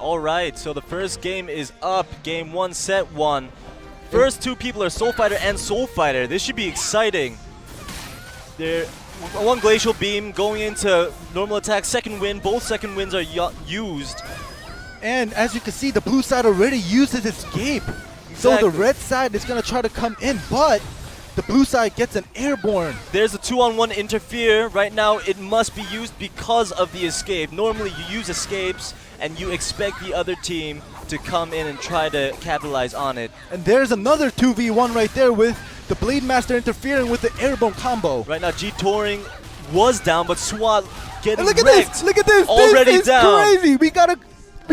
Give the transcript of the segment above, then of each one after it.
Alright, so the first game is up. Game 1, set 1. First two people are Soul Fighter and Soul Fighter. This should be exciting. They're one Glacial Beam going into normal attack, second wind. Both second winds are used. And as you can see, the blue side already uses escape. Exactly. So the red side is going to try to come in, but the blue side gets an airborne. There's a 2-on-1 interfere. Right now, it must be used because of the escape. Normally, you use escapes, and you expect the other team to come in and try to capitalize on it. And there's another 2v1 right there with the Blade Master interfering with the airborne combo. Right now, G-Touring was down, but SWAT getting And look at wrecked. this! Look at this! Already this is down. Crazy! We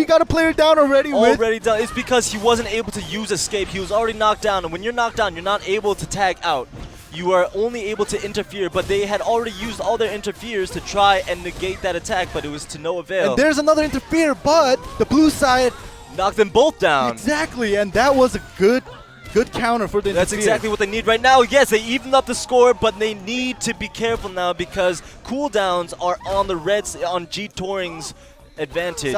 got a player down already. Already down. It's because he wasn't able to use escape. He was already knocked down, and when you're knocked down, you're not able to tag out. You are only able to interfere, but they had already used all their interferes to try and negate that attack, but it was to no avail. And there's another interfere, but the blue side knocked them both down. Exactly, and that was a good counter for the interfere. That's exactly what they need right now. Yes, they evened up the score, but they need to be careful now because cooldowns are on the reds, on G-Touring's advantage.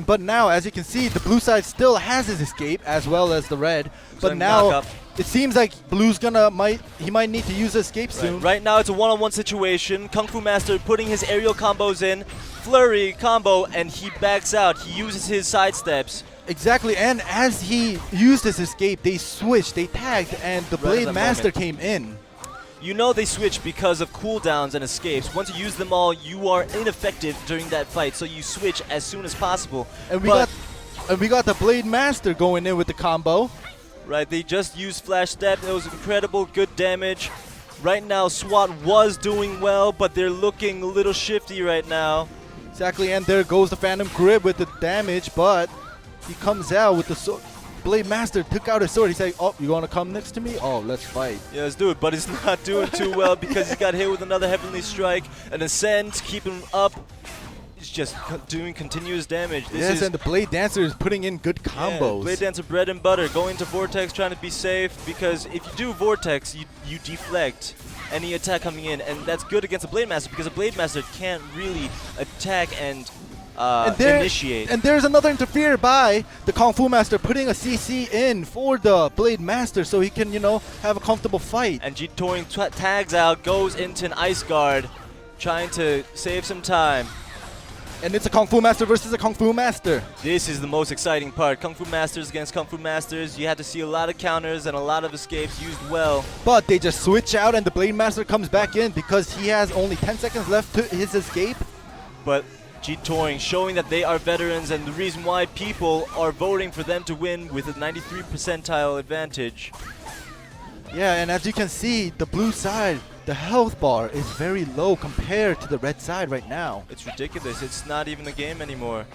But now, as you can see, the blue side still has his escape as well as the red. But now it seems like blue's he might need to use escape soon. Right now it's a one-on-one situation. Kung Fu Master putting his aerial combos in, flurry combo, and he backs out. He uses his side steps. Exactly, and as he used his escape, they switched, they tagged, and the Blade Master came in. You know they switch because of cooldowns and escapes. Once you use them all, you are ineffective during that fight, so you switch as soon as possible. And we got the Blade Master going in with the combo. Right, they just used Flash Step. It was incredible, good damage. Right now, SWAT was doing well, but they're looking a little shifty right now. Exactly, and there goes the Phantom Grip with the damage, but he comes out with the sword. Blade Master took out his sword. He's like, oh, you want to come next to me? Oh, let's fight. Yeah, let's do it. But he's not doing too well because he got hit with another Heavenly Strike. An Ascent, keep him up. He's just doing continuous damage. Yes, and the Blade Dancer is putting in good combos. Yeah, Blade Dancer, bread and butter. Going to Vortex, trying to be safe because if you do Vortex, you deflect any attack coming in. And that's good against a Blade Master because a Blade Master can't really attack and initiate. And there's another interfere by the Kung Fu Master putting a CC in for the Blade Master so he can, have a comfortable fight. And G-Touring tags out, goes into an Ice Guard, trying to save some time. And it's a Kung Fu Master versus a Kung Fu Master. This is the most exciting part. Kung Fu Masters against Kung Fu Masters. You have to see a lot of counters and a lot of escapes used well. But they just switch out and the Blade Master comes back in because he has only 10 seconds left to his escape. But G-Touring showing that they are veterans and the reason why people are voting for them to win with a 93 percentile advantage. Yeah, and as you can see, the blue side, the health bar is very low compared to the red side right now. It's ridiculous. It's not even a game anymore.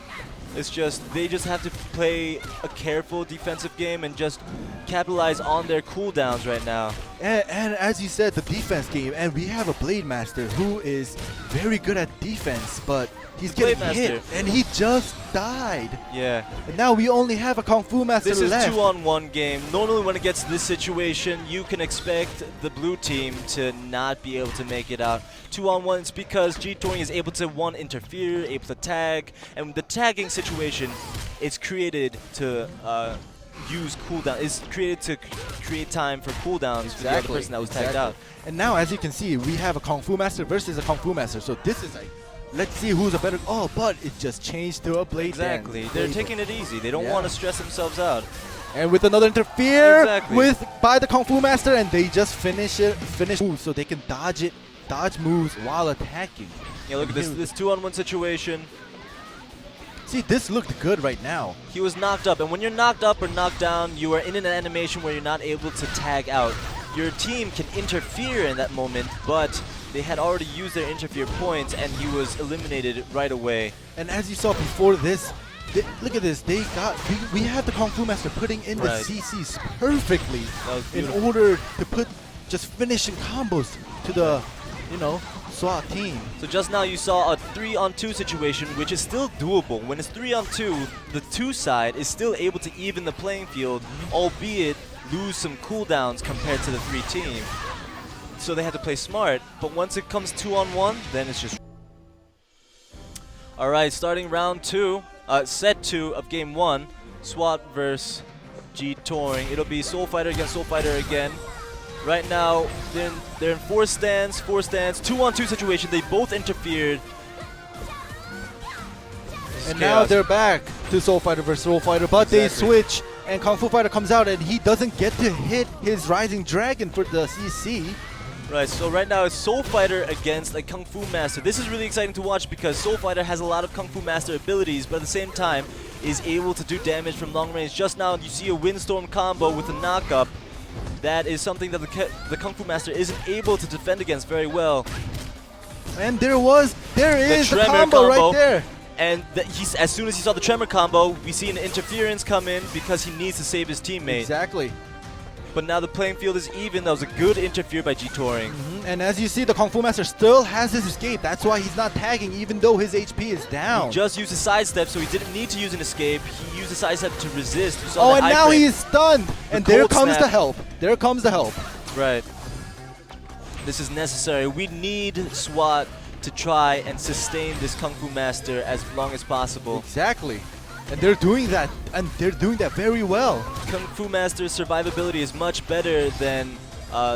It's just, they just have to play a careful defensive game and just capitalize on their cooldowns right now. And as you said, the defense game, and we have a Blade Master who is very good at defense, but he's getting hit, and he just died. Yeah. And now we only have a Kung Fu Master left. This is 2-on-1 game. Normally when it gets to this situation, you can expect the blue team to not be able to make it out. 2-on-1 is because G-Touring is able to, one, interfere, able to tag, and the tagging situation is created to use cooldown. It's created to create time for cooldowns for the other person that was tagged out. And now, as you can see, we have a Kung Fu Master versus a Kung Fu Master. So this is like, let's see who's a better. Oh, but it just changed to a Blade Dance. They're taking it easy. They don't want to stress themselves out. And with another interfere by the Kung Fu Master, and they just finish moves so they can dodge moves while attacking. Yeah, look at this 2-on-1 situation. See, this looked good right now. He was knocked up, and when you're knocked up or knocked down, you are in an animation where you're not able to tag out. Your team can interfere in that moment, but they had already used their interfere points, and he was eliminated right away. And as you saw before this, look at this. We have the Kung Fu Master putting in the CCs perfectly in order to put just finishing combos to the, SWAT team. So just now you saw a 3-on-2 situation, which is still doable. When it's 3-on-2, the 2 side is still able to even the playing field, albeit lose some cooldowns compared to the 3 team. So they have to play smart, but once it comes 2-on-1, then it's just... Alright, starting round 2. set 2 of game 1, SWAT versus G Touring. It'll be Soul Fighter against Soul Fighter again. Right now, they're in 4 stands, 2-on-2 situation. They both interfered. And now they're back to Soul Fighter versus Soul Fighter, but they switch, and Kung Fu Fighter comes out, and he doesn't get to hit his Rising Dragon for the CC. Right, so right now it's Soul Fighter against a Kung Fu Master. This is really exciting to watch because Soul Fighter has a lot of Kung Fu Master abilities, but at the same time is able to do damage from long range. Just now you see a Windstorm combo with a knock-up. That is something that the Kung Fu Master isn't able to defend against very well. And there is the combo right there. And as soon as he saw the Tremor combo, we see an interference come in because he needs to save his teammate. Exactly. But now the playing field is even. That was a good interfere by G Touring. And as you see, the Kung Fu Master still has his escape. That's why he's not tagging, even though his HP is down. He just used a sidestep, so he didn't need to use an escape. He used a sidestep to resist. Oh, and now he is stunned. And there comes the help. There comes the help. Right. This is necessary. We need SWAT to try and sustain this Kung Fu Master as long as possible. Exactly. And they're doing that, and they're doing that very well. Kung Fu Master's survivability is much better than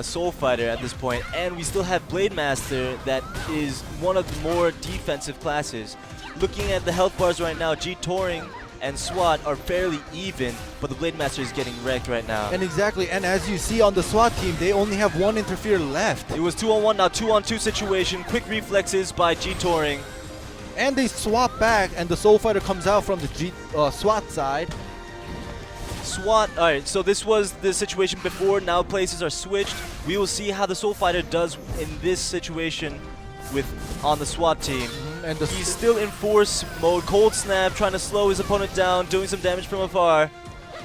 Soul Fighter at this point, and we still have Blade Master that is one of the more defensive classes. Looking at the health bars right now, G Touring and SWAT are fairly even, but the Blade Master is getting wrecked right now. And exactly, and as you see on the SWAT team, they only have 1 interfere left. It was 2-on-1, now 2-on-2 situation. Quick reflexes by G Touring. And they swap back, and the Soul Fighter comes out from the SWAT side. SWAT, alright, so this was the situation before. Now places are switched. We will see how the Soul Fighter does in this situation on the SWAT team. And he's still in force mode, cold snap, trying to slow his opponent down, doing some damage from afar.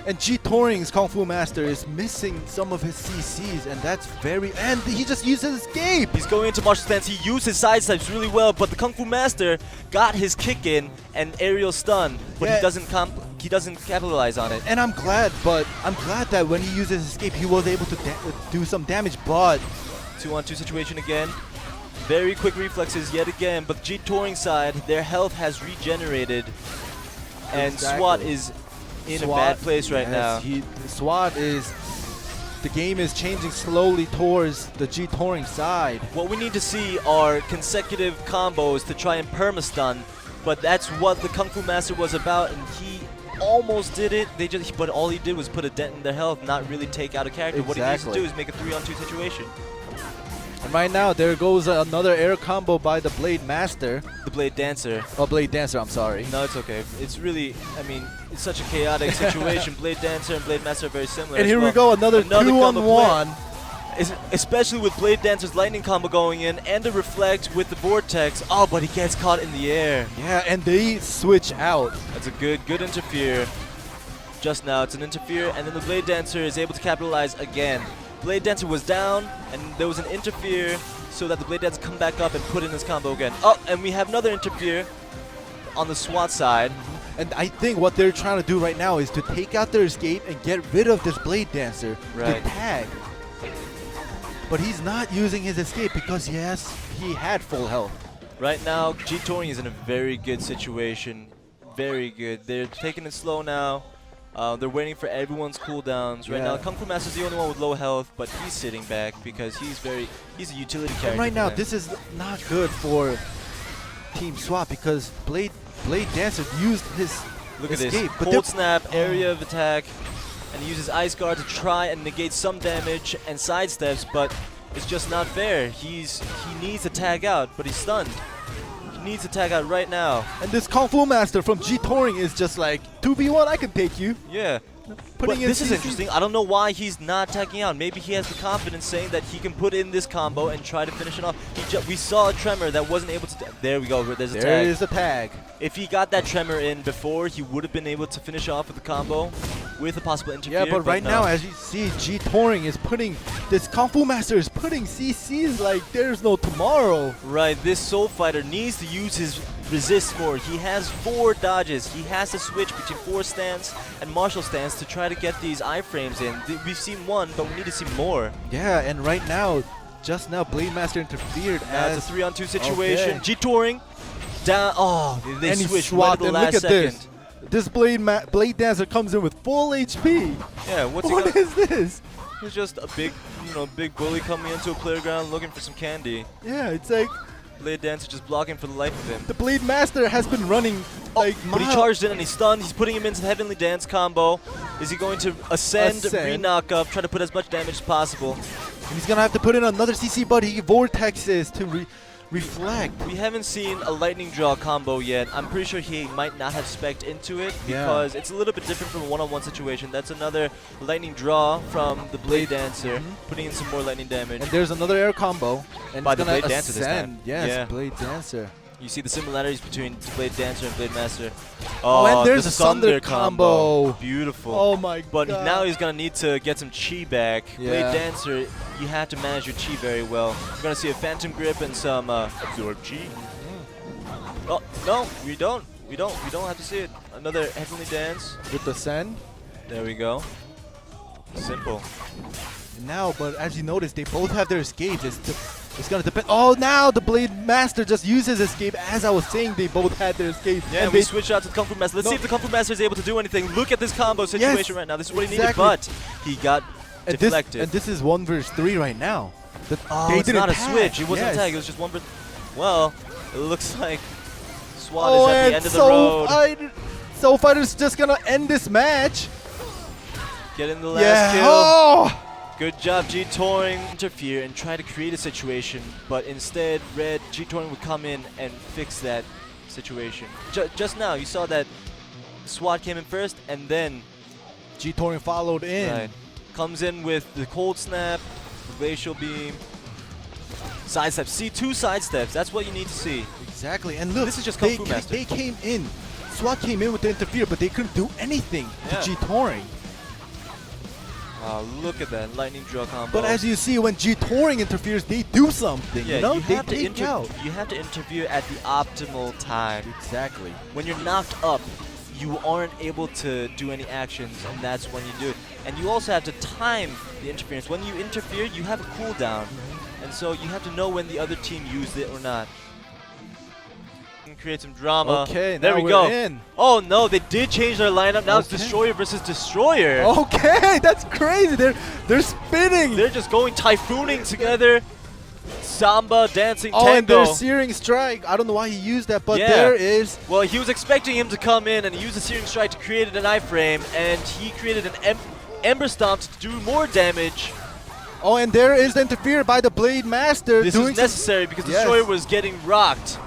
And G Touring's Kung Fu Master is missing some of his CCs, and that's and he just used his escape. He's going into martial stance. He used his side steps really well, but the Kung Fu Master got his kick in and aerial stun, but he doesn't capitalize on it. And I'm glad that when he used his escape, he was able to do some damage, but 2-on-2 situation again. Very quick reflexes yet again, but G Touring side, their health has regenerated, and SWAT is in a bad place right now. The game is changing slowly towards the G Touring side. What we need to see are consecutive combos to try and perma-stun, but that's what the Kung Fu Master was about, and he almost did it. But all he did was put a dent in their health, not really take out a character. Exactly. What he needs to do is make a 3-on-2 situation. And right now, there goes another air combo by the Blade Master. The Blade Dancer. Oh, Blade Dancer, I'm sorry. No, it's okay. It's really, it's such a chaotic situation. Blade Dancer and Blade Master are very similar. And here we go, another 2-on-1. Especially with Blade Dancer's lightning combo going in and the reflect with the vortex. Oh, but he gets caught in the air. Yeah, and they switch out. That's a good interfere. Just now, it's an interfere, and then the Blade Dancer is able to capitalize again. Blade Dancer was down, and there was an interfere so that the Blade Dancer come back up and put in his combo again. Oh, and we have another interfere on the SWAT side. And I think what they're trying to do right now is to take out their escape and get rid of this Blade Dancer to tag. But he's not using his escape because he had full health. Right now, G Touring is in a very good situation. Very good. They're taking it slow now. They're waiting for everyone's cooldowns. Right now, Kung Fu Master's the only one with low health, but he's sitting back because he's a utility character. And right now, this is not good for Team SWAT because Blade Dancer used his escape. But cold snap, area of attack, and he uses Ice Guard to try and negate some damage and sidesteps, but it's just not fair. He needs to tag out, but he's stunned. Needs to tag out right now. And this Kung Fu Master from G Touring is just like, 2v1, I can take you. Yeah. But this is interesting. I don't know why he's not tagging out. Maybe he has the confidence saying that he can put in this combo and try to finish it off. We saw a Tremor that wasn't able to... There we go. There's a tag. There is a tag. If he got that Tremor in before, he would have been able to finish off with the combo with a possible interfere. Yeah, but right now, as you see, G Touring is putting... This Kung Fu Master is putting CCs like there's no tomorrow. Right. This Soul Fighter needs to use his resist more. He has 4 dodges. He has to switch between 4 stance and martial stance to try to get these iframes in. We've seen 1, but we need to see more. Yeah, and right now, just now, Blade Master interfered. It's a 3-on-2 situation. Okay. G Touring down. Oh, they switched right at the last second. this Blade Dancer comes in with full HP. Yeah, what is this? He's just a big, big bully coming into a playground looking for some candy. Yeah, it's like Blade Dancer just blocking for the life of him. the Blade Master has been running like but he charged in and he's stunned. He's putting him into the Heavenly Dance combo. Is he going to ascend. re-knock up, try to put as much damage as possible? And he's gonna have to put in another CC, but he vortexes to reflect. We haven't seen a lightning draw combo yet. I'm pretty sure he might not have spec'd into it because it's a little bit different from a one-on-one situation. That's another lightning draw from the Blade Dancer, putting in some more lightning damage. And there's another air combo. And by it's the gonna Blade Dancer this time. Yes, Yeah. Blade Dancer. You see the similarities between Blade Dancer and Blade Master. Oh, and there's the a Thunder combo. Beautiful. Oh my But god. now he's going to need to get some chi back. Yeah. Blade Dancer, you have to manage your chi very well. You're going to see a Phantom Grip and some Absorb Chi. Oh, no, we don't. We don't have to see it. Another Heavenly Dance. With the send. There we go. Simple. And now, but as you notice, they both have their escapes. It's gonna depend. Oh, now the Blade Master just uses escape. As I was saying, they both had their escape. Yeah, and we switch out to the Kung Fu Master. Let's see if the Kung Fu Master is able to do anything. Look at this combo situation right now. This is what he needed, but he got deflected. And this is 1 versus 3 right now. It's not a switch. It wasn't a tag. It was just 1 versus. Well, it looks like SWAT is at the end of the road. Soul Fighter's just gonna end this match. Getting the last kill. Oh! Good job, G-Touring. Interfere and try to create a situation, but instead, Red G-Touring would come in and fix that situation. Just now, you saw that SWAT came in first, and then G-Touring followed in. Right. Comes in with the Cold Snap, the Glacial Beam, sidestep. See, 2 sidesteps. That's what you need to see. Exactly. And look, this is just Kung Fu Master. They came in. SWAT came in with the interfere, but they couldn't do anything to G-Touring. Look at that lightning draw combo. But as you see, when G-Touring interferes, they do something. Yeah, you know, you have they take out. You have to interfere at the optimal time. Exactly. When you're knocked up, you aren't able to do any actions, and that's when you do it. And you also have to time the interference. When you interfere, you have a cooldown, and so you have to know when the other team used it or not. Create some drama. Okay, there now we go. In. Oh no, they did change their lineup. Now it's Destroyer versus Destroyer. Okay, that's crazy. They're spinning. They're just going typhooning together. Samba, dancing tango. And there's Searing Strike. I don't know why he used that, but there is. Well, he was expecting him to come in and he used a Searing Strike to create an iframe, and he created an Ember Stomp to do more damage. Oh, and there is the interfere by the Blade Master. This is necessary because Destroyer was getting rocked.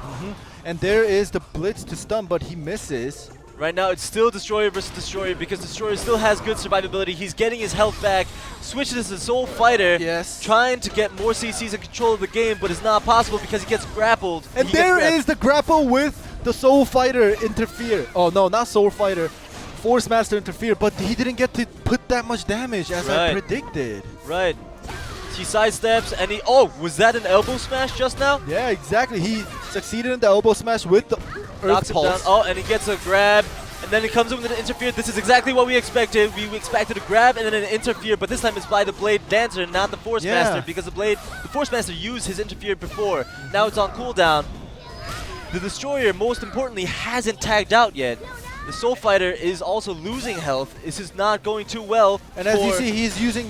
And there is the Blitz to stun, but he misses. Right now, it's still Destroyer versus Destroyer because Destroyer still has good survivability. He's getting his health back. Switches to Soul Fighter. Yes. Trying to get more CCs and control of the game, but it's not possible because he gets grappled. And there is the grapple with the Soul Fighter interfere. Oh, no, not Soul Fighter. Force Master interfere, but he didn't get to put that much damage as I predicted. Right. He sidesteps and he. Oh, was that an elbow smash just now? Yeah, exactly. He succeeded in the elbow smash with the Earth Pulse. Oh, and he gets a grab, and then he comes in with an interfere. This is exactly what we expected. We expected a grab and then an interfere, but this time it's by the Blade Dancer, not the Force Master, because the Force Master used his interfere before. Now it's on cooldown. The Destroyer, most importantly, hasn't tagged out yet. The Soul Fighter is also losing health. This is not going too well. And as you see, he's using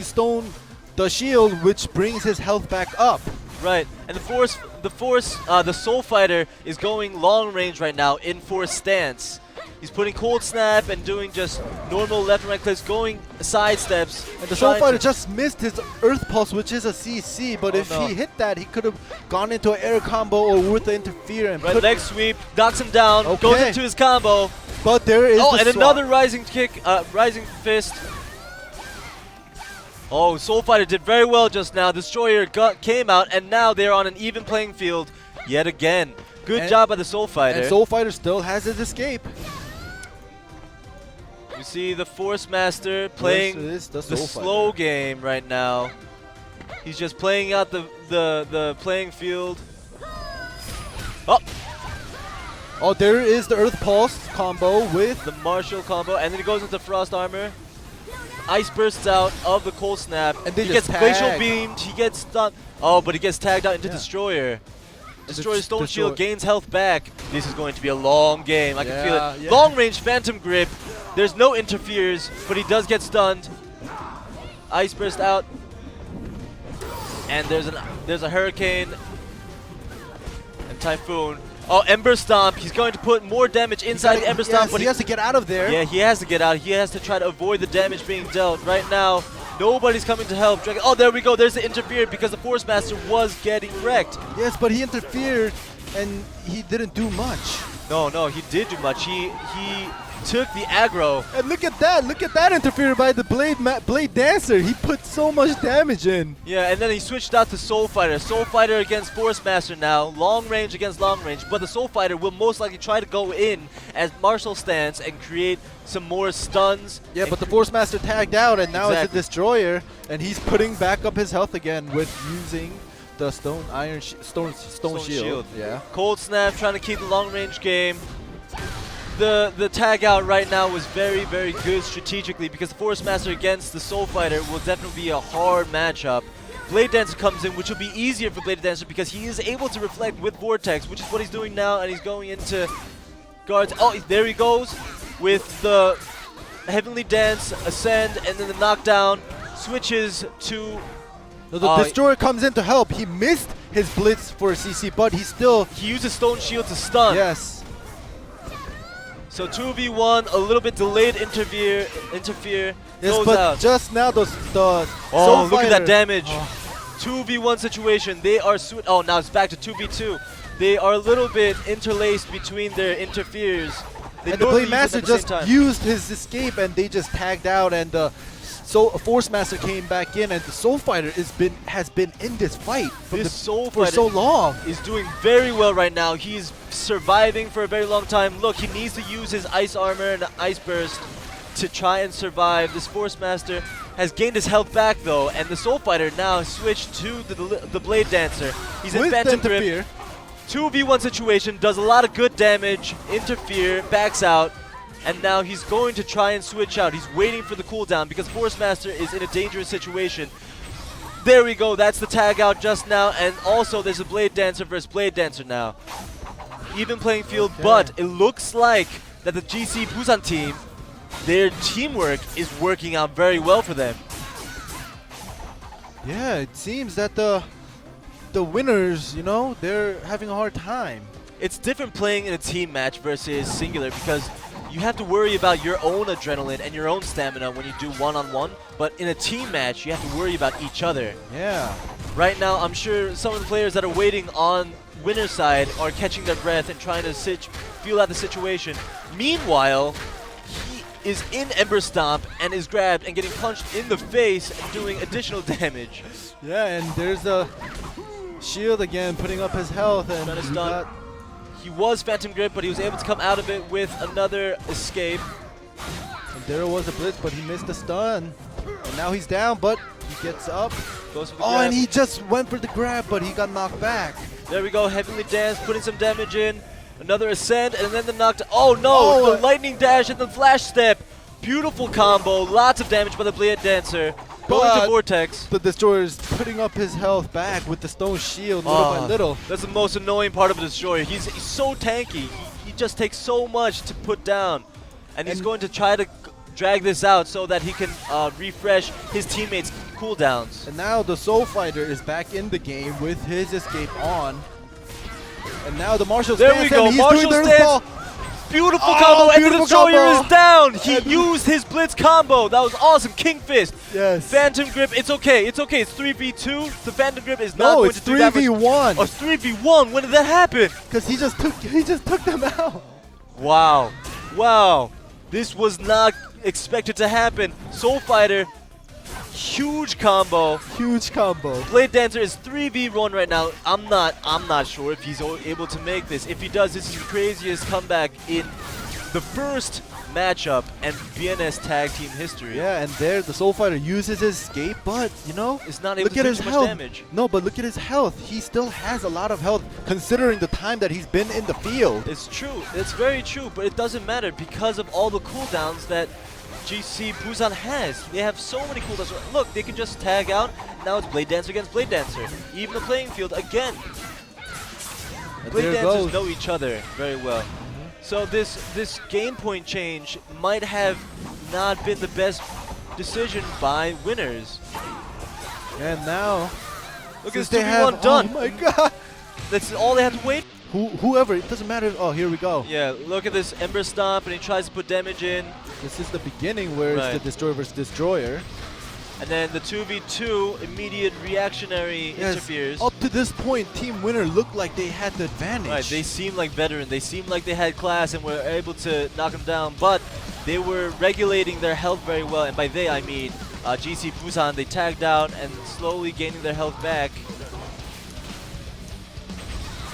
the shield, which brings his health back up. Right, and the Soul Fighter is going long range right now in Force stance. He's putting Cold Snap and doing just normal left and right clicks, going side steps. And the Soul Fighter just missed his Earth Pulse, which is a CC, but if he hit that, he could have gone into an air combo or with the interfere. And leg sweep, knocks him down, goes into his combo. But there is and another rising kick, rising fist. Oh, Soul Fighter did very well just now. Destroyer came out, and now they're on an even playing field yet again. Good job by the Soul Fighter. And Soul Fighter still has his escape. You see the Force Master playing the slow game right now. He's just playing out the playing field. Oh, there is the Earth Pulse combo with the Martial combo, and then he goes into Frost Armor. Ice bursts out of the Cold Snap. And he gets glacial beamed. He gets stunned. Oh, but he gets tagged out into Destroyer. Destroys Stone Shield, gains health back. This is going to be a long game. I can feel it. Yeah. Long range Phantom Grip. There's no interferes, but he does get stunned. Ice Burst out. And there's a Hurricane and Typhoon. Oh, Ember Stomp. He's going to put more damage inside the Ember Stomp. But he has to get out of there. Yeah, he has to get out. He has to try to avoid the damage being dealt. Right now, nobody's coming to help. Dragon. Oh, there we go. There's the interfere because the Force Master was getting wrecked. Yes, but he interfered and he didn't do much. No, he did do much. He took the aggro. And look at that. Look at that interfere by the Blade Dancer. He put so much damage in. Yeah, and then he switched out to Soul Fighter. Soul Fighter against Force Master now. Long range against long range. But the Soul Fighter will most likely try to go in as Martial stance and create some more stuns. Yeah, but the Force Master tagged out and now it's a Destroyer. And he's putting back up his health again with using the Stone Shield. Yeah. Cold Snap trying to keep the long range game. The tag out right now was very, very good strategically because the Force Master against the Soul Fighter will definitely be a hard matchup. Blade Dancer comes in, which will be easier for Blade Dancer because he is able to reflect with Vortex, which is what he's doing now, and he's going into guards. Oh, there he goes with the Heavenly Dance, Ascend, and then the knockdown. Switches to... The Destroyer comes in to help. He missed his Blitz for a CC, but he uses Stone Shield to stun. Yes. So 2v1, a little bit delayed interfere yes, goes but out. Just now the oh, look at that damage. 2v1 situation. They are oh, now it's back to 2v2. They are a little bit interlaced between their interferes. And the Blade Master just used his escape and they just tagged out, and so a Force Master came back in, and the Soul Fighter has been in this fight for so long. Is doing very well right now. He's surviving for a very long time. Look, he needs to use his Ice Armor and Ice Burst to try and survive. This Force Master has gained his health back though, and the Soul Fighter now switched to the Blade Dancer. He's in Phantom Grip. 2v1 situation, does a lot of good damage, interfere, backs out. And now he's going to try and switch out. He's waiting for the cooldown because Force Master is in a dangerous situation. There we go. That's the tag out just now. And also there's a Blade Dancer versus Blade Dancer now. Even playing field, but it looks like that the GC Busan team, their teamwork is working out very well for them. Yeah, it seems that the winners, you know, they're having a hard time. It's different playing in a team match versus singular because you have to worry about your own adrenaline and your own stamina when you do one-on-one, but in a team match, you have to worry about each other. Yeah. Right now, I'm sure some of the players that are waiting on winner's side are catching their breath and trying to feel out the situation. Meanwhile, he is in Ember Stomp and is grabbed and getting punched in the face and doing additional damage. Yeah, and there's a shield again, putting up his health, and he was Phantom Grip, but he was able to come out of it with another escape. And there was a Blitz, but he missed the stun. And now he's down, but he gets up. Goes for the grab. grab. And he just went for the grab, but he got knocked back. There we go, Heavenly Dance, putting some damage in. Another Ascend, and then the knockdown. Oh no, the Lightning Dash and the Flash Step. Beautiful combo, lots of damage by the Blade Dancer. Going to Vortex. The Destroyer is putting up his health back with the Stone Shield little by little. That's the most annoying part of the Destroyer. He's so tanky. He just takes so much to put down. And he's going to try to drag this out so that he can refresh his teammates' cooldowns. And now the Soul Fighter is back in the game with his escape on. And now the Martial stance. There we go, Martial stance. Beautiful combo, and the Destroyer is down. He used his Blitz combo. That was awesome. King Fist. Yes. Phantom Grip. It's okay. It's okay. It's 3v2. The Phantom Grip is not going to do that much. No, it's 3v1. Oh, it's 3v1. When did that happen? Because he just took them out. Wow. Wow. This was not expected to happen. Soul Fighter. Huge combo. Huge combo. Blade Dancer is 3v1 right now. I'm not sure if he's able to make this. If he does, this is the craziest comeback in the first matchup and BNS tag team history. Yeah, and there the Soul Fighter uses his escape, but you know, it's not able to do too much damage. No, but look at his health. He still has a lot of health considering the time that he's been in the field. It's true. It's very true, but it doesn't matter because of all the cooldowns that GC Busan has. They have so many cooldowns. Look, they can just tag out. Now it's Blade Dancer against Blade Dancer. Even the playing field again. Blade there it Dancers goes. know each other very well. So this game point change might have not been the best decision by winners. And now, Look at this they 2v1 have, done. oh my god. That's all they have to wait. Whoever, it doesn't matter. Oh, here we go. Yeah, look at this Ember Stomp, and he tries to put damage in. This is the beginning where it's the Destroyer versus Destroyer. And then the 2v2 immediate reactionary interferes. Up to this point, Team Winner looked like they had the advantage. Right, they seemed like veteran. They seemed like they had class and were able to knock him down. But they were regulating their health very well. And by they, I mean GC Busan. They tagged out and slowly gaining their health back.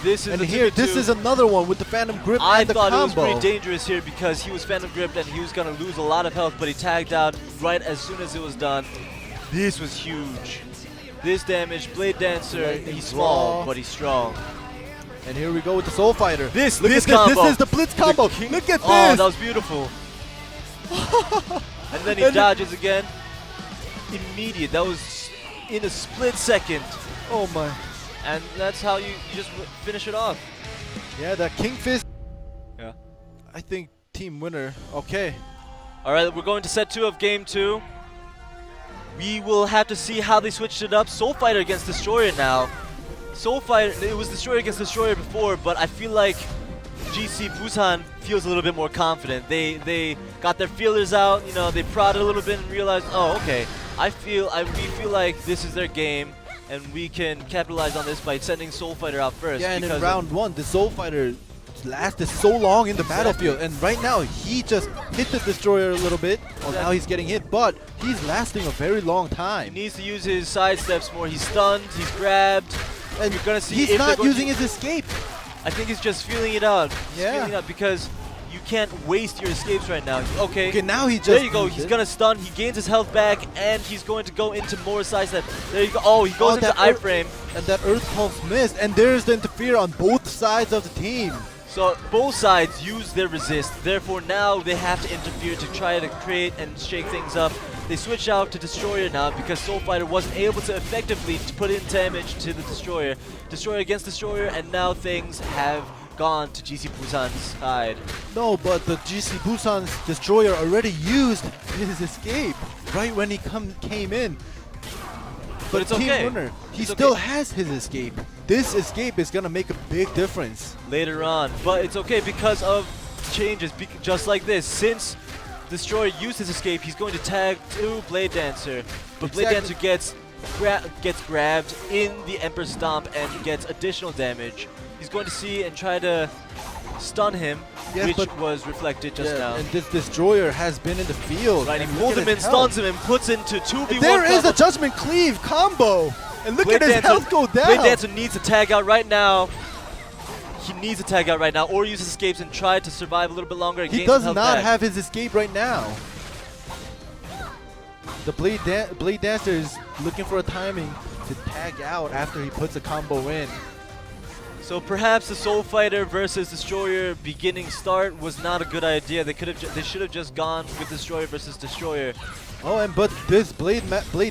This is And the here, 2v2. this is another one with the Phantom Grip and the I thought combo. it was pretty dangerous here because he was Phantom Gripped and he was going to lose a lot of health, but he tagged out right as soon as it was done. This was huge. This damage, Blade Dancer, he's small, but he's strong. And here we go with the Soul Fighter. This combo. This is the Blitz combo. Look at this. Oh, that was beautiful. And then he dodges again. Immediate. That was in a split second. Oh my. And that's how you just finish it off. Yeah, that King Fist. Yeah. I think Team Winner. Okay. All right, we're going to set 2 of game 2. We will have to see how they switched it up. Soul Fighter against Destroyer now. Soul Fighter, it was Destroyer against Destroyer before, but I feel like GC Busan feels a little bit more confident. They got their feelers out, you know, they prodded a little bit and realized, oh, okay, we feel like this is their game, and we can capitalize on this by sending Soul Fighter out first. Yeah, and in round 1, the Soul Fighter lasted so long in the battlefield, and right now he just hit the Destroyer a little bit. Well, now he's getting hit, but he's lasting a very long time. He needs to use his side steps more. He's stunned, he's grabbed, and you're gonna see he's if not using his escape. I think he's just feeling it out. Yeah. Feeling it out because you can't waste your escapes right now. Okay. Okay, now he just. There you go. He's gonna stun. He gains his health back, and he's going to go into more side step. There you go. Oh, he goes into iframe. And that Earth Pulse missed, and there's the interfere on both sides of the team. So both sides use their resist. Therefore, now they have to interfere to try to create and shake things up. They switch out to Destroyer now because Soul Fighter wasn't able to effectively put in damage to the Destroyer. Destroyer against Destroyer, and now things have gone to GC Busan's side. No, but the GC Busan's Destroyer already used his escape right when he came in. But it's Team okay. Winner, he still has his escape. This escape is gonna make a big difference later on, but it's okay because of changes, just like this. Since Destroyer used his escape, he's going to tag to Blade Dancer, but Blade Dancer gets grabbed in the Emperor Stomp and gets additional damage. He's going to see and try to stun him, which was reflected just now. And this Destroyer has been in the field. Right, he pulled him in, stuns him, and puts into 2v1. There is a Judgment Cleave combo! And look at his health go down! Blade Dancer needs to tag out right now. He needs to tag out right now, or use his escapes and try to survive a little bit longer. He does not have his escape right now. The Blade Dancer is looking for a timing to tag out after he puts a combo in. So perhaps the Soul Fighter versus Destroyer beginning start was not a good idea. They should have just gone with Destroyer versus Destroyer. Oh, but this Blade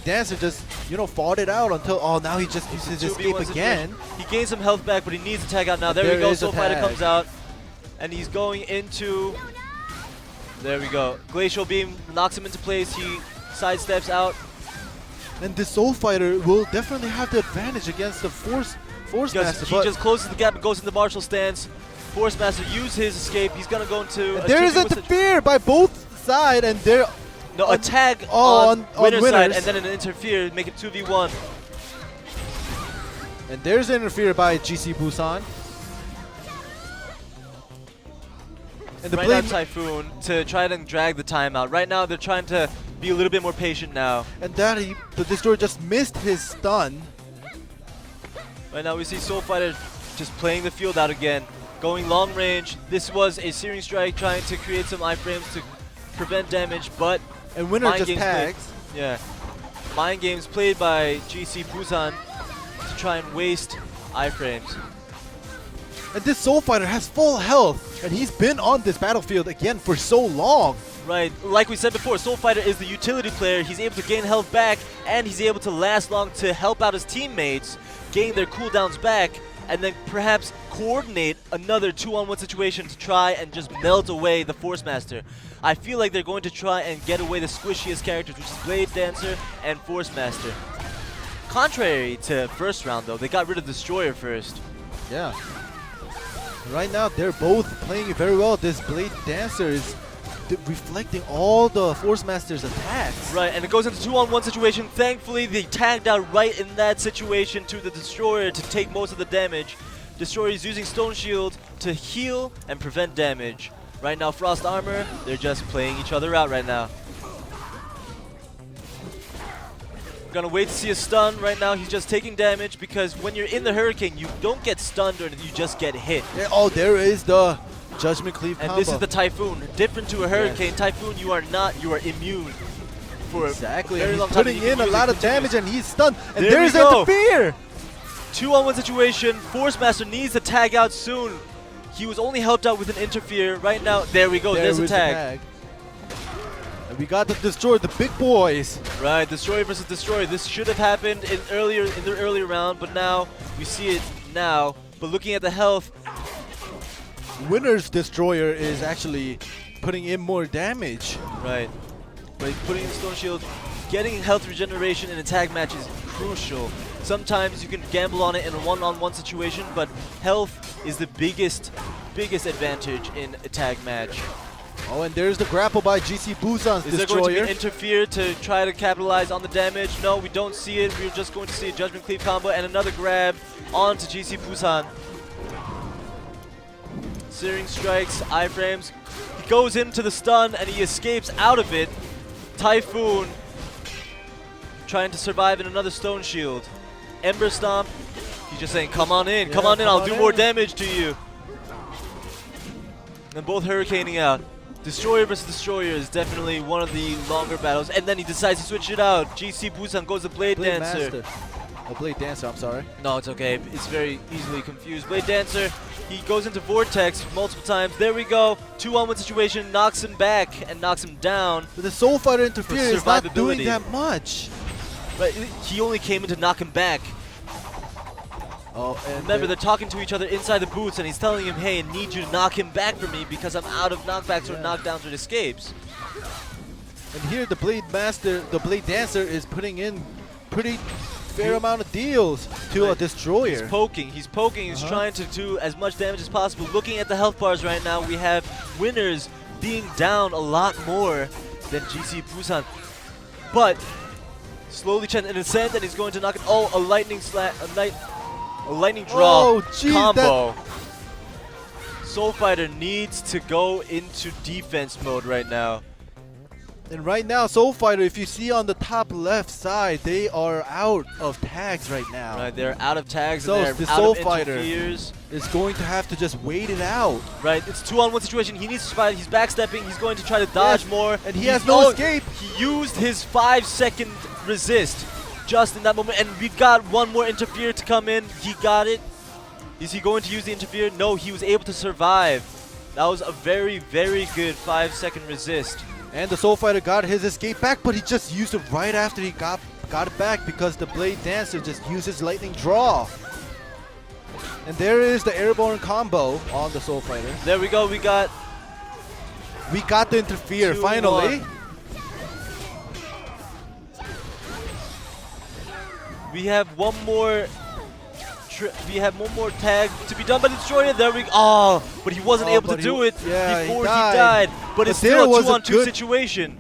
Dancer just, you know, fought it out until now he just uses his escape again. He gains some health back, but he needs to tag out now. There we go. Soul Fighter comes out, and he's going into. There we go. Glacial Beam knocks him into place. He sidesteps out. And the Soul Fighter will definitely have the advantage against the Force Master. He just closes the gap and goes into the martial stance. Force Master used his escape. He's gonna go into. There is interfere by both sides, and there. No, a tag on winner's side, and then an interfere, make it 2v1. And there's an interfere by GC Busan. And the Blade Typhoon to try to drag the time out. Right now, they're trying to be a little bit more patient now. And the Destroyer just missed his stun. Right now, we see Soul Fighter just playing the field out again, going long range. This was a Searing Strike, trying to create some iframes to prevent damage, but and Winner just tags. Yeah, mind games played by GC Busan to try and waste iframes. And this Soul Fighter has full health, and he's been on this battlefield again for so long. Right, like we said before, Soul Fighter is the utility player. He's able to gain health back, and he's able to last long to help out his teammates, gain their cooldowns back, and then perhaps coordinate another 2-on-1 situation to try and just melt away the Force Master. I feel like they're going to try and get away the squishiest characters, which is Blade Dancer and Force Master. Contrary to first round though, they got rid of Destroyer first. Yeah. Right now, they're both playing it very well. This Blade Dancer is reflecting all the Force Master's attacks. Right, and it goes into 2-on-1 situation. Thankfully, they tagged out right in that situation to the Destroyer to take most of the damage. Destroyer is using Stone Shield to heal and prevent damage. Right now, Frost Armor, they're just playing each other out right now. Gonna wait to see a stun. Right now, he's just taking damage because when you're in the Hurricane, you don't get stunned or you just get hit. Yeah, oh, there is the Judgment Cleave combo. And this is the Typhoon. Different to a Hurricane. Yes. Typhoon, you are not. You are immune for exactly. a very long time. He's putting in a lot of damage and he's stunned. And there's Interfere! 2-on-1 situation. Force Master needs to tag out soon. He was only helped out with an Interfere. Right now, there we go. There's a tag. And we got the Destroyer, the big boys. Right, Destroyer versus Destroyer. This should have happened in the earlier round, but now we see it now. But looking at the health, winner's Destroyer is actually putting in more damage. Right, but he's putting in the Stone Shield. Getting health regeneration in a tag match is crucial. Sometimes you can gamble on it in a one-on-one situation, but health is the biggest advantage in a tag match. Oh, and there's the grapple by GC Busan's Destroyer. Is there going to be an interfere to try to capitalize on the damage? No, we don't see it. We're just going to see a Judgment Cleave combo and another grab onto GC Busan. Searing strikes, iframes. He goes into the stun and he escapes out of it. Typhoon trying to survive in another Stone Shield. Ember Stomp. He's just saying, come on in, come on in, I'll do more damage to you. And both hurricaning out. Destroyer versus Destroyer is definitely one of the longer battles. And then he decides to switch it out. GC Busan goes to Blade Dancer. Blade Dancer, I'm sorry. No, it's okay. It's very easily confused. Blade Dancer, he goes into Vortex multiple times. There we go. 2-on-1 situation, knocks him back and knocks him down. But the Soul Fighter interfere is not doing that much. But he only came in to knock him back. Oh, and remember, they're talking to each other inside the booths, and he's telling him, hey, I need you to knock him back for me because I'm out of knockbacks or knockdowns or escapes. And here the Blade Dancer is putting in pretty fair amount of deals to a Destroyer. He's poking, he's trying to do as much damage as possible. Looking at the health bars right now, we have winners being down a lot more than GC Busan. But slowly Chen in ascent, and he's going to knock it. Oh, a lightning draw combo. Soul Fighter needs to go into defense mode right now. And right now, Soul Fighter, if you see on the top left side, they are out of tags right now. Right, they're out of tags. So and the they're Soul Fighter is going to have to just wait it out. Right, it's 2-on-1 situation. He needs to survive. He's backstepping. He's going to try to dodge more. And he has no escape. He used his 5-second resist just in that moment. And we got one more interfere to come in. He got it. Is he going to use the interfere? No, he was able to survive. That was a very, very good 5-second resist. And the Soul Fighter got his escape back, but he just used it right after he got it back because the Blade Dancer just used his lightning draw. And there is the airborne combo on the Soul Fighter. There we go. We got the interfere finally. We have one more. We have one more tag to be done by the Destroyer. There we go. Oh, but he wasn't able to do it before he died. But it's still a 2-on-2 situation.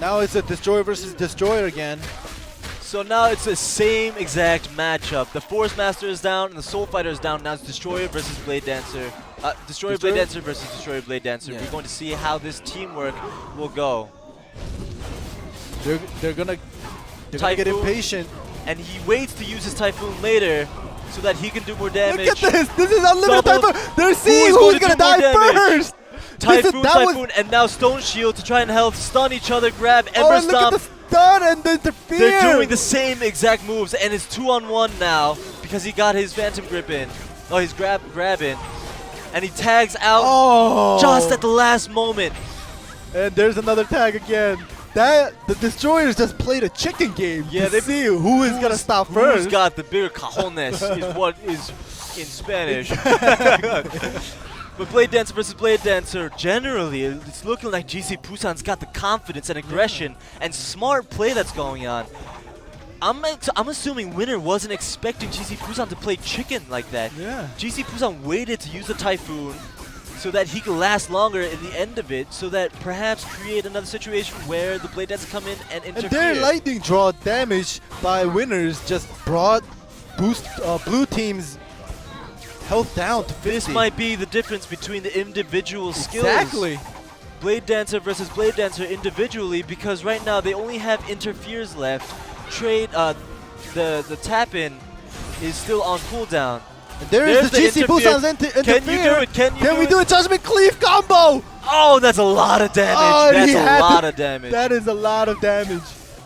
Now it's a Destroyer versus Destroyer again. So now it's the same exact matchup. The Force Master is down and the Soul Fighter is down. Now it's Destroyer versus Blade Dancer. Destroyer Blade Dancer versus Destroyer Blade Dancer. Yeah. We're going to see how this teamwork will go. They're gonna get impatient. And he waits to use his Typhoon later so that he can do more damage. Look at this! This is unlimited Typhoon! They're seeing who's gonna die first! Typhoon, and now Stone Shield to try and stun each other, grab, Ember Stomp. Look at the stun and the interfere! They're doing the same exact moves, and it's 2-on-1 now because he got his Phantom Grip in. Oh, he's grabbing. And he tags out just at the last moment. And there's another tag again. the Destroyers just played a chicken game to see who is gonna stop first. Who's got the bigger cajones is what is in Spanish. But Blade Dancer versus Blade Dancer, generally, it's looking like GC Busan's got the confidence and aggression and smart play that's going on. I'm assuming Winner wasn't expecting GC Busan to play chicken like that. Yeah. GC Busan waited to use the Typhoon so that he could last longer in the end of it, so that perhaps create another situation where the Blade Dancer come in and interfere. And their lightning draw damage by Winners just brought blue team's health down to 50. This might be the difference between the individual skills. Exactly. Blade Dancer versus Blade Dancer individually, because right now they only have interferes left. The tap in is still on cooldown. And there's the GC Busan's interfere. Can you do it? Can we do a Judgment Cleave combo? Oh, that's a lot of damage. Oh, that's a lot of damage. That is a lot of damage.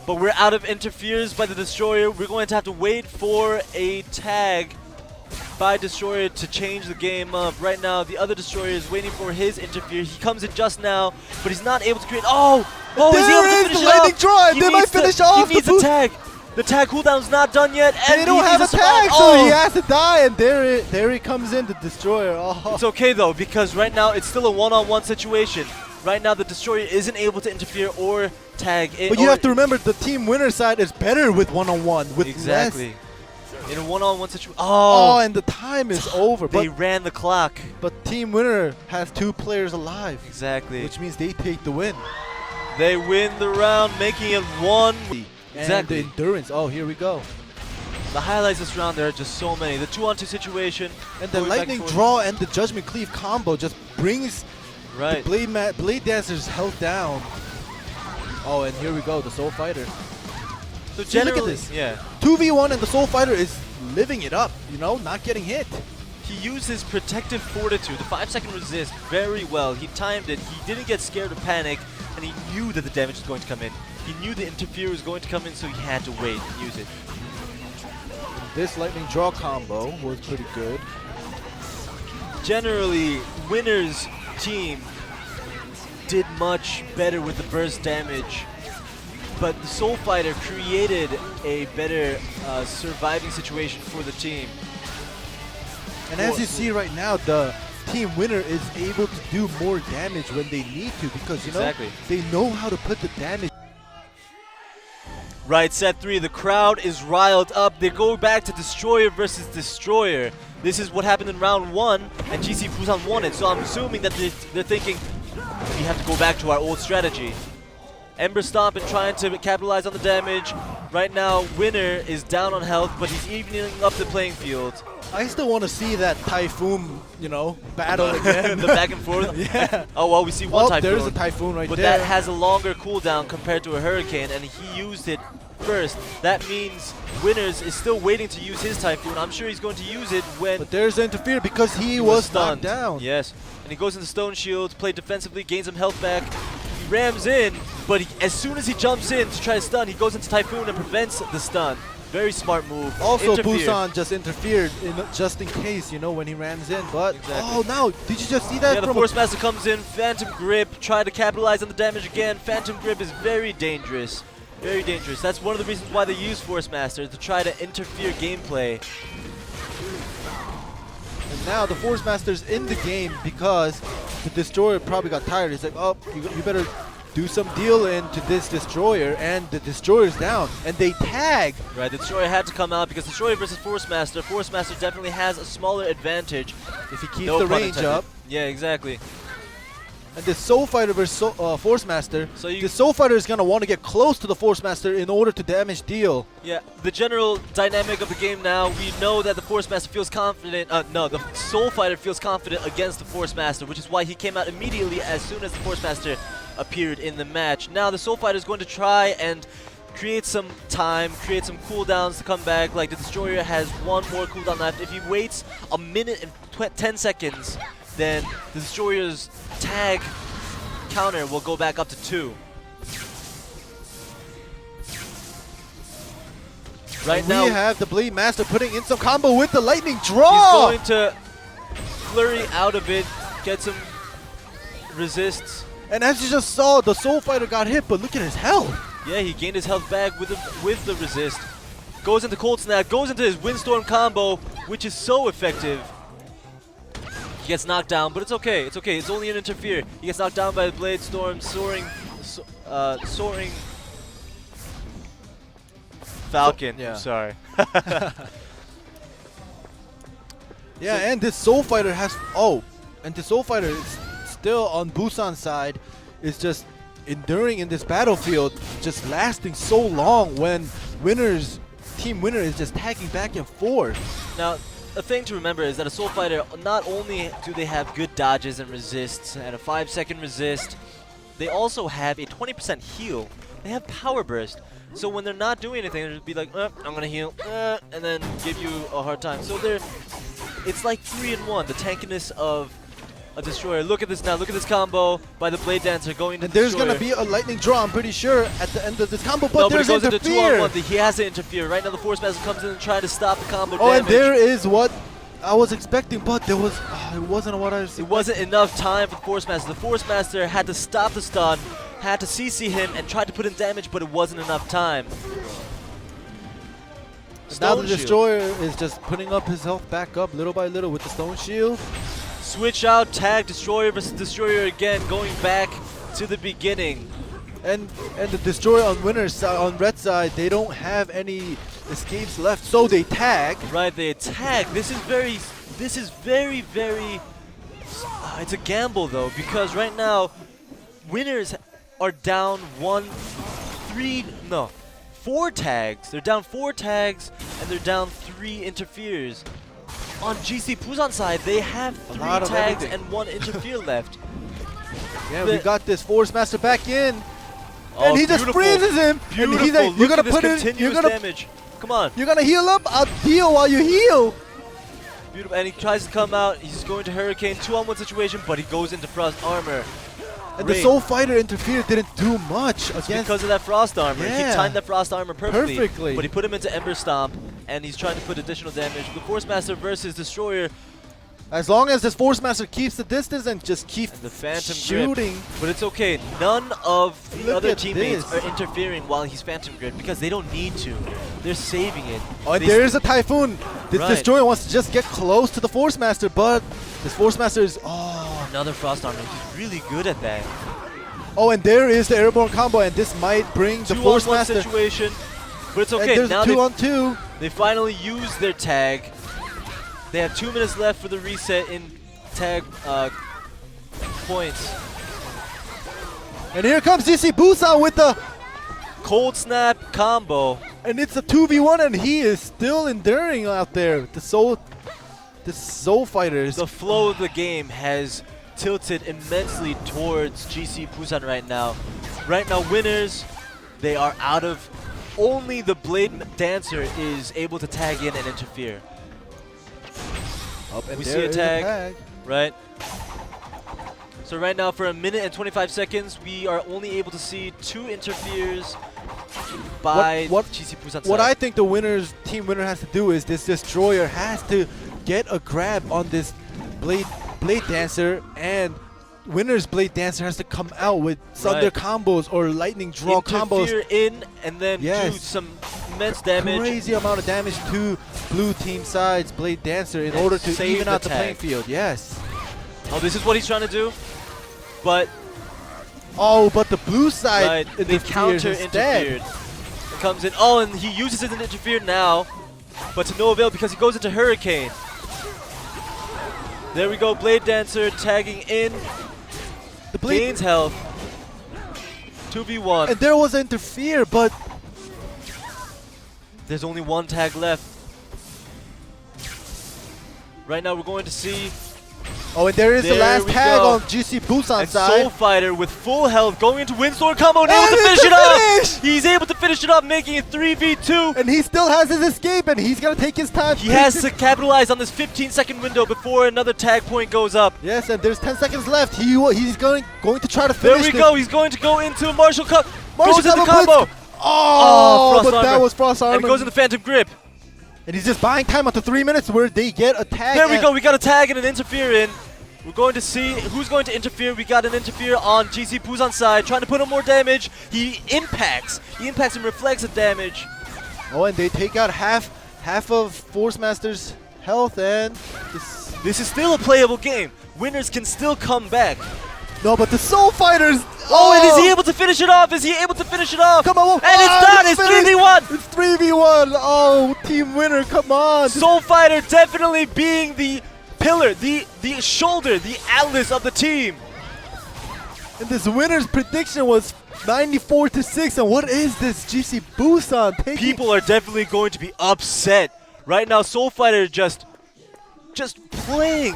But we're out of interferes by the Destroyer. We're going to have to wait for a tag by Destroyer to change the game up. Right now, the other Destroyer is waiting for his interfere. He comes in just now, but he's not able to create. Oh, is he able to finish the lightning draw. They might finish off. He needs a tag. The tag cooldown's not done yet, and they don't have a tag, so he has to die. And there he comes in, the Destroyer. Oh. It's okay though, because right now it's still a one-on-one situation. Right now, the Destroyer isn't able to interfere or tag. But you have to remember, the team winner side is better with one-on-one. With exactly. In a one-on-one situation. Oh, and the time is over. They ran the clock. But team winner has 2 players alive. Exactly. Which means they take the win. They win the round, making it 1. Exactly. And the endurance. Oh, here we go. The highlights this round, there are just so many. The 2-on-2 situation. And the lightning draw and the Judgment Cleave combo just brings the Blade Dancer's health down. Oh, and here we go, the Soul Fighter. So look at this. Yeah. 2v1 and the Soul Fighter is living it up, you know, not getting hit. He used his protective fortitude, the 5-second resist, very well. He timed it. He didn't get scared or panic, and he knew that the damage was going to come in. He knew the interfere was going to come in, so he had to wait and use it. This lightning draw combo was pretty good. Generally, Winner's team did much better with the burst damage, but the Soul Fighter created a better surviving situation for the team. And as you see right now, the team winner is able to do more damage when they need to, because you know they know how to put the damage. Right, set 3, the crowd is riled up. They go back to Destroyer versus Destroyer. This is what happened in round 1, and GC Busan won it. So I'm assuming that they're thinking, we have to go back to our old strategy. Ember Stomp and trying to capitalize on the damage. Right now, Winner is down on health, but he's evening up the playing field. I still want to see that Typhoon, you know, battle again. The back and forth? Yeah. Oh, well, we see one Typhoon. There's a Typhoon right there. But that has a longer cooldown compared to a Hurricane, and he used it first. That means Winners is still waiting to use his Typhoon. I'm sure he's going to use it when... But there's the interfere because he was knocked down. Yes. And he goes into Stone Shield, play defensively, gains some health back. He rams in, but as soon as he jumps in to try to stun, he goes into Typhoon and prevents the stun. Very smart move. Also, Busan just interfered just in case, you know, when he rams in. But, oh, now, did you just see that? Yeah, the Force Master comes in, Phantom Grip, try to capitalize on the damage again. Phantom Grip is very dangerous. Very dangerous. That's one of the reasons why they use Force Master, to try to interfere gameplay. And now the Force Master's in the game because the Destroyer probably got tired. He's like, oh, you better do some deal into this Destroyer, and the Destroyer's down, and they tag. Right, the Destroyer had to come out because Destroyer versus Force Master definitely has a smaller advantage if he keeps the range up. Yeah, exactly. And the Soul Fighter versus Force Master, the Soul Fighter is going to want to get close to the Force Master in order to damage deal. Yeah, the general dynamic of the game now, we know that the Force Master feels confident, the Soul Fighter feels confident against the Force Master, which is why he came out immediately as soon as the Force Master appeared in the match. Now the Soul Fighter is going to try and create some time, create some cooldowns to come back. Like the Destroyer has one more cooldown left. If he waits a minute and 10 seconds, then the Destroyer's tag counter will go back up to 2. Right now, we have the Blade Master putting in some combo with the lightning draw. He's going to flurry out of it, get some resists. And as you just saw, the Soul Fighter got hit, but look at his health. Yeah, he gained his health back with the resist. Goes into Cold Snap, goes into his Windstorm combo, which is so effective. He gets knocked down, but it's okay. It's okay. It's only an interfere. He gets knocked down by the Blade Storm, soaring Falcon. Yeah. I'm sorry. Yeah, and this Soul Fighter has and the Soul Fighter is still on Busan's side, is just enduring in this battlefield, just lasting so long when Team Winner is just tagging back and forth. Now, a thing to remember is that a Soul Fighter, not only do they have good dodges and resists and a 5-second resist, they also have a 20% heal. They have Power Burst. So when they're not doing anything, they'll just be like, I'm gonna heal, and then give you a hard time. So it's like 3-in-1, the tankiness of a Destroyer. Look at this now, look at this combo by the Blade Dancer going to And there's Destroyer. gonna be a lightning draw, I'm pretty sure, at the end of this combo, but No, there's but it goes into interfere. 2-on-1. He has to interfere. Right now the Force Master comes in and tries to stop the combo Oh, damage. and there is what I was expecting, but there was it wasn't what I was It wasn't enough time for the Force Master. The Force Master had to stop the stun, had to CC him, and tried to put in damage, but it wasn't enough time. Now the Stone Shield. Destroyer is just putting up his health back up little by little with the Stone Shield. Switch out, tag Destroyer versus Destroyer again, going back to the beginning. And the Destroyer on Winner's side, on Red side, they don't have any escapes left, so they tag. Right, they attack. This is very, very. It's a gamble though, because right now, Winners are down 4 tags. They're down 4 tags, and they're down 3 interferes. On GC Busan side, they have 3 lot of tags everything. and 1 interfere left. Yeah, we got this Force Master back in, Oh, and he just beautiful. freezes him. Beautiful. And he's like, Look at this continuous you're damage. Come on. gonna heal up. I'll heal while you heal. Beautiful. And he tries to come out. He's going to Hurricane 2-on-1 situation, but he goes into Frost Armor. And Great. the Soul Fighter interfered didn't do much It's against. because of that Frost Armor. Yeah. He timed that Frost Armor perfectly. Perfectly. But he put him into Ember Stomp, and he's trying to put additional damage. The Force Master versus Destroyer. As long as this Force Master keeps the distance and just keeps The Phantom shooting. Grip. But it's okay. None of the Look other at teammates this. are interfering while he's Phantom Grip because they don't need to. They're saving it. Oh, and They there is a Typhoon. This Right. Destroyer wants to just get close to the Force Master, but this Force Master is Another Frost Armor. He's really good at that. Oh, and there is the airborne combo, and this might bring the Force 2-on-1 Master. situation. But it's And okay. there's Now a 2-on-2. they finally use their tag. They have 2 minutes left for the reset in tag points. And here comes GC Busan with the, Cold Snap combo. and it's a 2v1, and he is still enduring out there. The Soul Fighter is The flow of the game has tilted immensely towards GC Busan right now. Right now, Winners, they are out of. Only the Blade Dancer is able to tag in and interfere. up, and We there see a is tag. Right? So right now, for 1 minute and 25 seconds, we are only able to see 2 interferes by What- GC Busan What side. I think the Team Winner has to do is this Destroyer has to get a grab on this Blade Dancer, and Winner's Blade Dancer has to come out with Thunder Right. combos or Lightning Draw combos. Interfere in and then do Yes. some immense damage. Crazy amount of damage to blue team side's Blade Dancer in And order to save even the out the playing tag. field. Yes. Oh, this is what he's trying to do. But Oh, but the blue side right, they interferes counter instead. interfered. It comes in. Oh, and he uses it to interfere now, but to no avail because he goes into Hurricane. There we go, Blade Dancer tagging in, The Blade, gains health. 2v1. and there was interfere, but There's only 1 tag left. Right now we're going to see oh, and there is the There last we tag go. on GC Busan and side. Soul Fighter with full health going into Windstorm combo and able And to it's finish it the off. finish! He's able to finish it off, making it 3v2. And he still has his escape, and he's gonna take his time. He has to capitalize on this 15-second window before another tag point goes up. Yes, and there's 10 seconds left. He's going to try to There finish. we this. go. He's going to go into Martial Cup. Martial Goes into Cup combo. Oh, Frost but that Armor. was Frost Armor. And goes into Phantom Grip. And he's just buying time after 3 minutes where they get a tag. There we go. We got a tag and an interfere in. We're going to see who's going to interfere. We got an interfere on GC Busan's side, trying to put him more damage. He impacts. He impacts and reflects the damage. Oh, and they take out half of Force Master's health, and this is still a playable game. Winners can still come back. No, but the Soul Fighters. Oh, and is he able to finish it off? Is he able to finish it off? Come on. And it's done. It's 3v1. It's 3v1. Oh, Team Winner, come on. Soul Fighter definitely being the pillar, the shoulder, the atlas of the team. And this winner's prediction was 94-6. And what is this GC Busan taking? People are definitely going to be upset. Right now, Soul Fighter just playing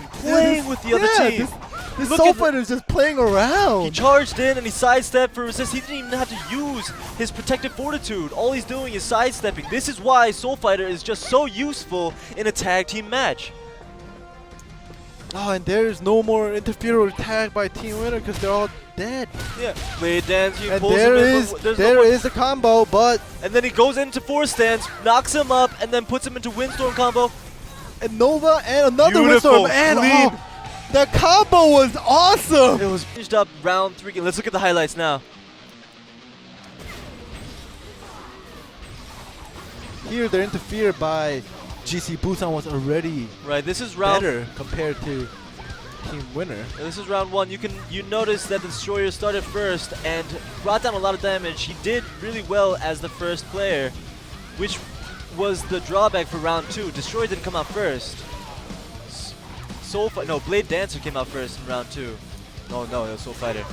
with the other team. This Soul Fighter is just playing around. He charged in and he sidestepped for resist. He didn't even have to use his protective fortitude. All he's doing is sidestepping. This is why Soul Fighter is just so useful in a tag team match. Oh, and there's no more interfere or tag by Team Winner because they're all dead. Yeah, blade dance. And there is a combo, but and then he goes into force stance, knocks him up, and then puts him into windstorm combo. And Nova and another Beautiful, windstorm. And clean. The combo was awesome. It was finished up round 3. Let's look at the highlights now. Here, they're interfered by GC Busan was already this is round better compared to Team Winner. This is round 1. You notice that the Destroyer started first and brought down a lot of damage. He did really well as the first player, which was the drawback for round 2. Destroyer didn't come out first. Blade Dancer came out first in round 2. No, it was Soul Fighter.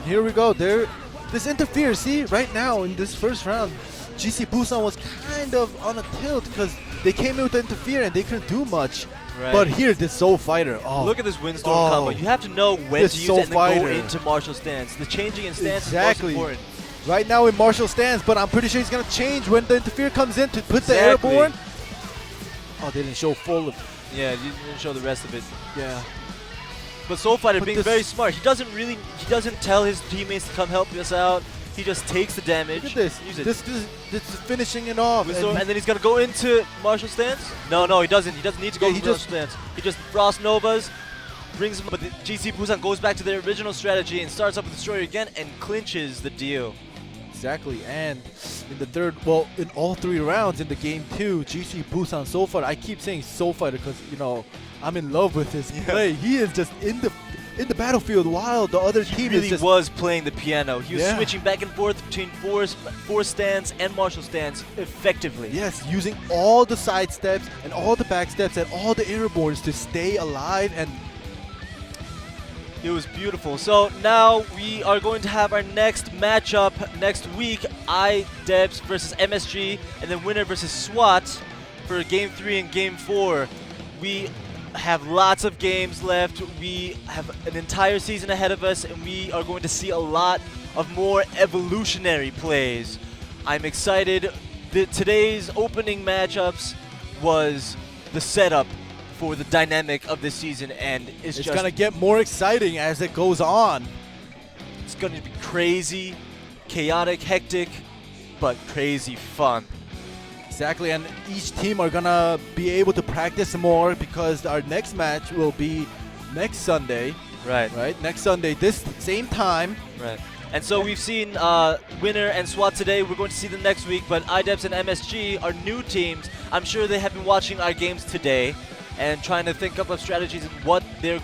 Here we go. This interferes. See, right now in this first round, GC Busan was kind of on a tilt because they came in with the interfere and they couldn't do much. Right. But here, this Soul Fighter. Oh, look at this windstorm combo. You have to know when to use it and then go into martial stance. The changing in stance is most important. Right now in martial stance, but I'm pretty sure he's gonna change when the interfere comes in to put the airborne. Oh, they didn't show full of. Yeah, you didn't show the rest of it. Yeah. But Soul Fighter being very smart. He doesn't tell his teammates to come help us out. He just takes the damage. Look at this. Use it. This is finishing it off. And then he's gonna go into martial stance. No, he doesn't. He doesn't need to go into martial stance. He just Frost Novas, brings him. But the GC Busan goes back to their original strategy and starts up with Destroyer again and clinches the deal. Exactly, and in the third, in all 3 rounds in the game 2, GC Busan Soul Fighter. I keep saying Soul Fighter because I'm in love with his play. He is just in the battlefield while the other team was playing the piano. He was switching back and forth between force stance and martial stance effectively. Yes, using all the side steps and all the back steps and all the airbornes to stay alive, and it was beautiful. So now we are going to have our next matchup next week. IDEPS versus MSG, and then Winner versus SWAT for Game 3 and Game 4. We have lots of games left. We have an entire season ahead of us, and we are going to see a lot of more evolutionary plays. I'm excited. Today's opening matchups was the setup for the dynamic of this season, and it's just gonna get more exciting as it goes on. It's gonna be crazy, chaotic, hectic, but crazy fun. Exactly, and each team are gonna be able to practice more because our next match will be next Sunday. Right. Next Sunday, this same time. Right. And so we've seen Winner and SWAT today. We're going to see them next week, but IDEPS and MSG are new teams. I'm sure they have been watching our games today and trying to think up of strategies and what they're going